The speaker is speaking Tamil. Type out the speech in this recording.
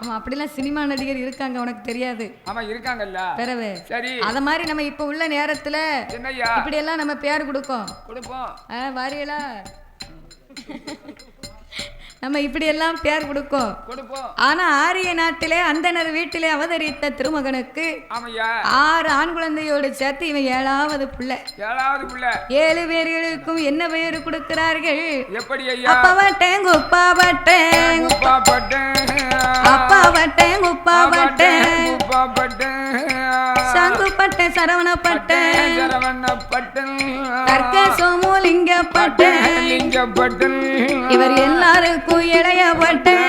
ஆமா, அப்படிலாம் சினிமா நடிகர் இருக்காங்க, உனக்கு தெரியாது. ஆமா இருக்காங்கல்ல. பிறவு சரி அத மாதிரி நம்ம இப்ப உள்ள நேரத்துல என்னய்யா இப்படி எல்லாம் நம்ம பேர் கொடுப்போம். வாரியலா நம்ம இப்படி எல்லாம் பேர் கொடுப்போம். ஆனா ஆரிய நாட்டிலே அந்தனர் வீட்டிலே அவதரித்த திருமகனுக்கு 6 ஆண் குழந்தையோடு சேர்த்து இவன் 7வது பிள்ளை. 7 பேர்களுக்கும் என்ன பெயர் கொடுக்கிறார்கள்? அப்பாவட்டேன் குப்பாவட்டேன் அப்பாவட்டேன் குப்பாவட்டேன் சங்குப்பட்டேன் சரவணப்பட்டேன் கற்க சோமுலிங்கப்பட்டேன் இவர் எல்லாருக்கும் இளையப்பட்டேன்